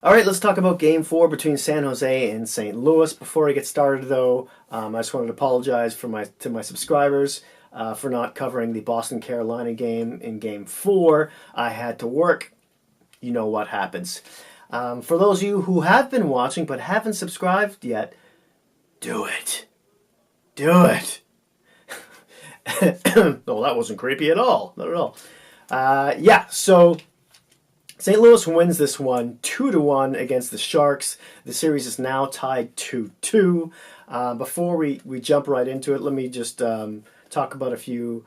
All right, let's talk about Game 4 between San Jose and St. Louis. Before I get started, though, I just wanted to apologize to my subscribers for not covering the Boston-Carolina game in Game 4. I had to work. You know what happens. For those of you who have been watching but haven't subscribed yet, do it. Do it. No, that wasn't creepy at all. Not at all. So St. Louis wins this one 2-1 against the Sharks. The series is now tied 2-2. Before we jump right into it, let me just talk about a few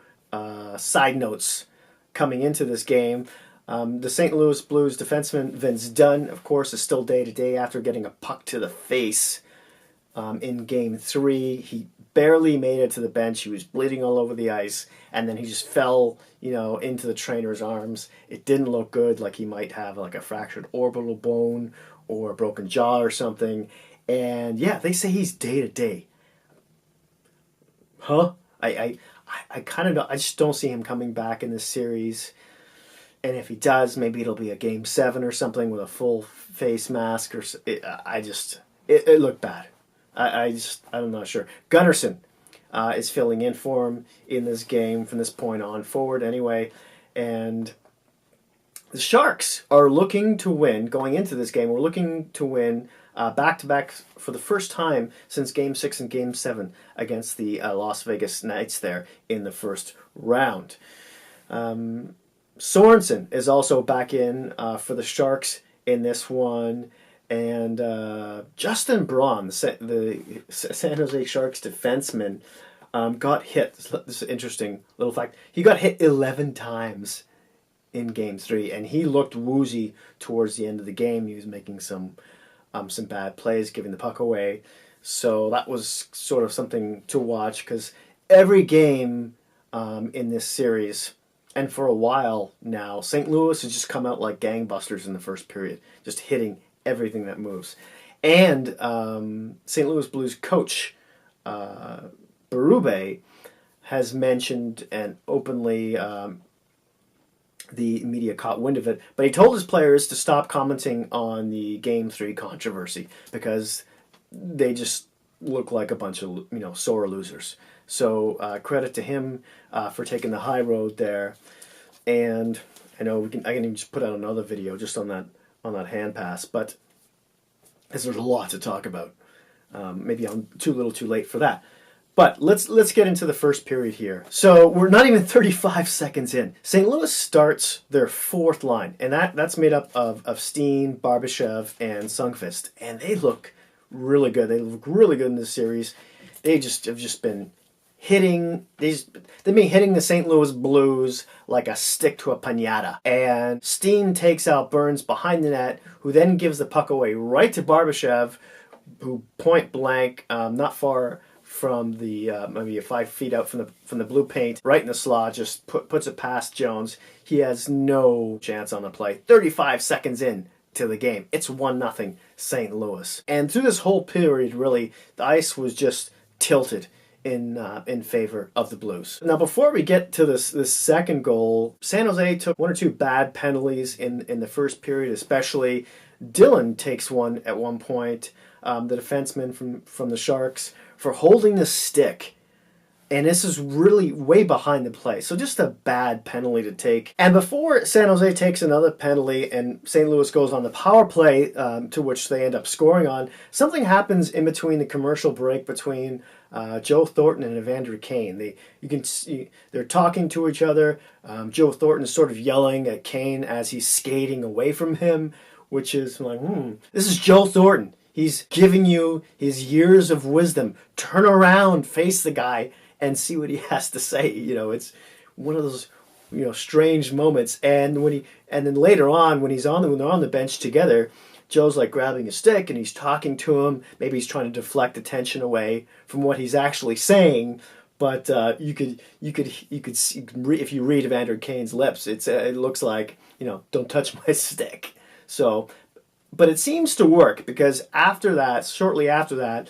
side notes coming into this game. The St. Louis Blues defenseman Vince Dunn, of course, is still day-to-day after getting a puck to the face in Game 3. He barely made it to the bench. He was bleeding all over the ice, and then he just fell, into the trainer's arms. It didn't look good, like he might have like a fractured orbital bone or a broken jaw or something. And yeah, they say he's day-to-day. Huh? I kind of don't, I just don't see him coming back in this series. And if he does, maybe it'll be a Game 7 or something with a full face mask. It looked bad. I'm not sure. Gunnarsson is filling in for him in this game from this point on forward anyway. And the Sharks are looking to win, going into this game, we're looking to win back-to-back for the first time since Game 6 and Game 7 against the Las Vegas Knights there in the first round. Sorensen is also back in for the Sharks in this one. And Justin Braun, the San Jose Sharks defenseman, got hit. This is an interesting little fact. He got hit 11 times in Game 3, and he looked woozy towards the end of the game. He was making some bad plays, giving the puck away. So that was sort of something to watch, because every game in this series, and for a while now, St. Louis has just come out like gangbusters in the first period, just hitting everything that moves. And St. Louis Blues coach Berube has mentioned, and openly the media caught wind of it, but he told his players to stop commenting on the Game 3 controversy because they just look like a bunch of sore losers. So credit to him for taking the high road there. And I know I can even just put out another video just on that hand pass, but because there's a lot to talk about. Maybe I'm too little too late for that. But let's get into the first period here. So we're not even 35 seconds in. St. Louis starts their fourth line, and that's made up of Steen, Barbashev, and Sundqvist. And they look really good. They look really good in this series. They have just been hitting they've been hitting the St. Louis Blues like a stick to a piñata. And Steen takes out Burns behind the net, who then gives the puck away right to Barbashev, who point blank, not far from the maybe 5 feet out from the blue paint, right in the slot, just puts it past Jones. He has no chance on the play. 35 seconds in to the game, it's 1-0 St. Louis. And through this whole period, really, the ice was just tilted in favor of the Blues. Now, before we get to this second goal, San Jose took 1 or 2 bad penalties in the first period, especially. Dillon takes one at one point, the defenseman from the Sharks, for holding the stick. And this is really way behind the play. So just a bad penalty to take. And before San Jose takes another penalty and St. Louis goes on the power play, to which they end up scoring on, something happens in between the commercial break between Joe Thornton and Evander Kane. You can see they're talking to each other. Joe Thornton is sort of yelling at Kane as he's skating away from him, which is like, this is Joe Thornton. He's giving you his years of wisdom. Turn around, face the guy, and see what he has to say. It's one of those strange moments. And then later on, when they're on the bench together, Joe's like grabbing a stick and he's talking to him. Maybe he's trying to deflect attention away from what he's actually saying. But you could see, if you read Evander Kane's lips, it looks like don't touch my stick. So, but it seems to work, because shortly after that,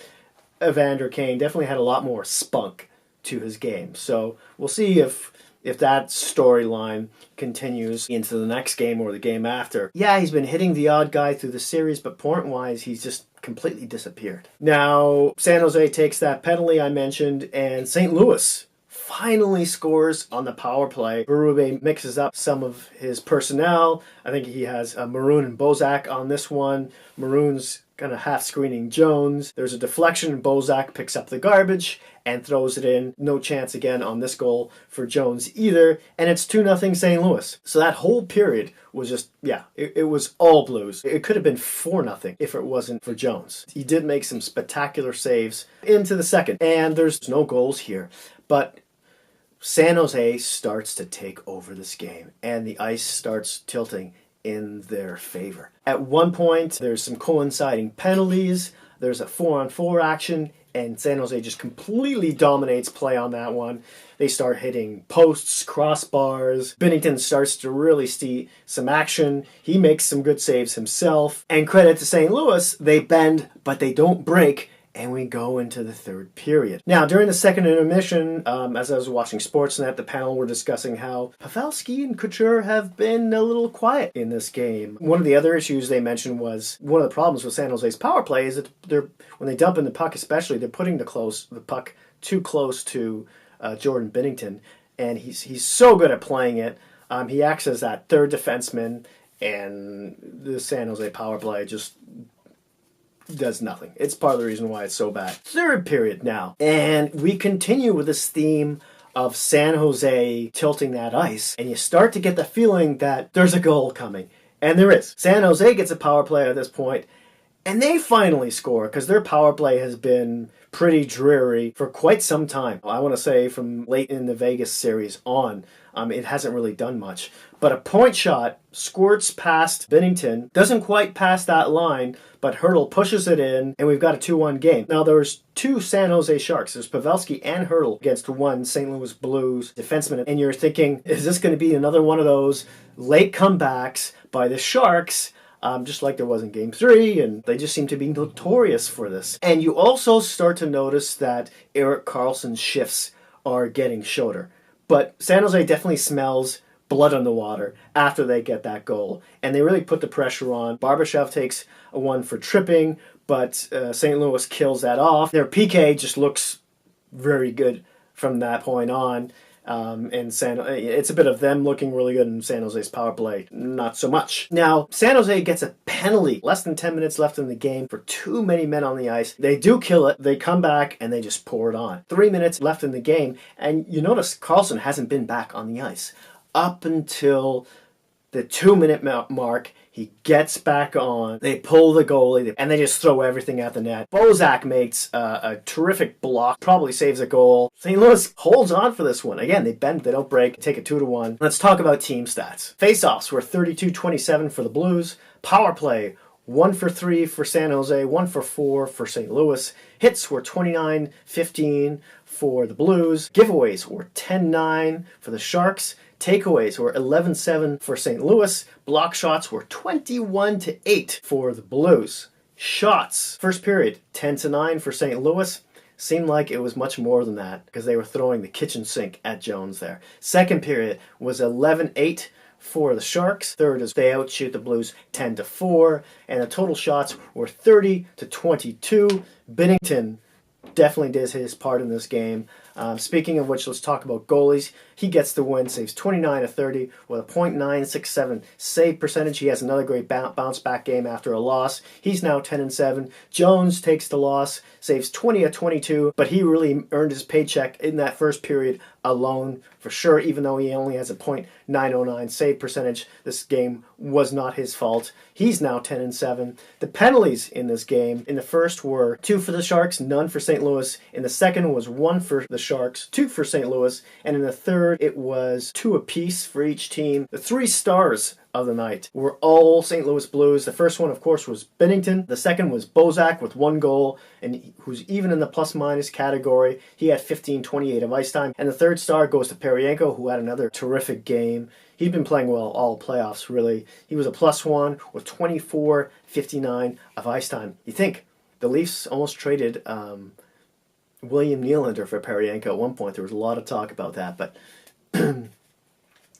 Evander Kane definitely had a lot more spunk to his game. So we'll see if if that storyline continues into the next game or the game after, yeah, he's been hitting the odd guy through the series, but point-wise, he's just completely disappeared. Now, San Jose takes that penalty I mentioned, and St. Louis finally scores on the power play. Berube mixes up some of his personnel. I think he has Maroon and Bozak on this one. Maroon's kind of half-screening Jones. There's a deflection, and Bozak picks up the garbage and throws it in. No chance again on this goal for Jones either. And it's 2-0 St. Louis. So that whole period was just, it was all Blues. It could have been 4-0 if it wasn't for Jones. He did make some spectacular saves into the second. And there's no goals here. But San Jose starts to take over this game, and the ice starts tilting in their favor. At one point, there's some coinciding penalties, there's a 4-on-4 action, and San Jose just completely dominates play on that one. They start hitting posts, crossbars. Binnington starts to really see some action. He makes some good saves himself. And credit to St. Louis, they bend, but they don't break. And we go into the third period. Now, during the second intermission, as I was watching Sportsnet, the panel were discussing how Pavelski and Couture have been a little quiet in this game. One of the other issues they mentioned was one of the problems with San Jose's power play is that when they dump in the puck especially, they're putting the puck too close to Jordan Binnington. And he's so good at playing it. He acts as that third defenseman, and the San Jose power play just does nothing. It's part of the reason why it's so bad. Third period now. And we continue with this theme of San Jose tilting that ice. And you start to get the feeling that there's a goal coming. And there is. San Jose gets a power play at this point, and they finally score because their power play has been pretty dreary for quite some time. I want to say from late in the Vegas series on. It hasn't really done much. But a point shot squirts past Binnington, doesn't quite pass that line, but Hertl pushes it in, and we've got a 2-1 game. Now, there's two San Jose Sharks. There's Pavelski and Hertl against one St. Louis Blues defenseman. And you're thinking, is this going to be another one of those late comebacks by the Sharks? Just like there was in Game 3, and they just seem to be notorious for this. And you also start to notice that Erik Karlsson's shifts are getting shorter. But San Jose definitely smells blood on the water after they get that goal. And they really put the pressure on. Barbashev takes a one for tripping, but St. Louis kills that off. Their PK just looks very good from that point on. And it's a bit of them looking really good, and San Jose's power play, not so much. Now, San Jose gets a penalty. Less than 10 minutes left in the game for too many men on the ice. They do kill it. They come back, and they just pour it on. 3 minutes left in the game, and you notice Karlsson hasn't been back on the ice up until the 2-minute mark. He gets back on. They pull the goalie, and they just throw everything at the net. Bozak makes a terrific block, probably saves a goal. St. Louis holds on for this one. Again, they bend, they don't break, take it 2-1. Let's talk about team stats. Faceoffs were 32-27 for the Blues. Power play, 1 for 3 for San Jose, 1 for 4 for St. Louis. Hits were 29-15 for the Blues. Giveaways were 10-9 for the Sharks. Takeaways were 11-7 for St. Louis. Block shots were 21-8 for the Blues. Shots, first period, 10-9 for St. Louis. Seemed like it was much more than that because they were throwing the kitchen sink at Jones there. Second period was 11-8 for the Sharks. Third is they outshoot the Blues 10-4. And the total shots were 30-22. Binnington definitely did his part in this game. Speaking of which, let's talk about goalies. He gets the win, saves 29-30 with a .967 save percentage. He has another great bounce back game after a loss. He's now 10-7. Jones takes the loss, saves 20-22, but he really earned his paycheck in that first period alone for sure, even though he only has a .909 save percentage. This game was not his fault. He's now 10-7. The penalties in this game, in the first were 2 for the Sharks, none for St. Louis. In the second was 1 for the Sharks, 2 for St. Louis, and in the third it was 2 apiece for each team. The 3 stars of the night were all St. Louis Blues. The first one, of course, was Binnington. The second was Bozak with 1 goal, and who's even in the plus-minus category. He had 15-28 of ice time. And the third star goes to Paryenko, who had another terrific game. He'd been playing well all playoffs, really. He was a +1 with 24-59 of ice time. You think the Leafs almost traded William Nylander for Paryenko at one point. There was a lot of talk about that, but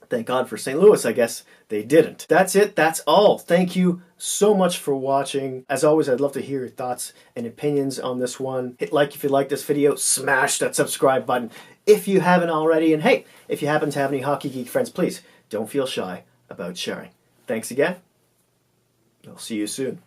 Thank God for St. Louis, I guess they didn't. That's it. That's all. Thank you so much for watching. As always, I'd love to hear your thoughts and opinions on this one. Hit like if you like this video. Smash that subscribe button if you haven't already. And hey, if you happen to have any Hockey Geek friends, please don't feel shy about sharing. Thanks again. I'll see you soon.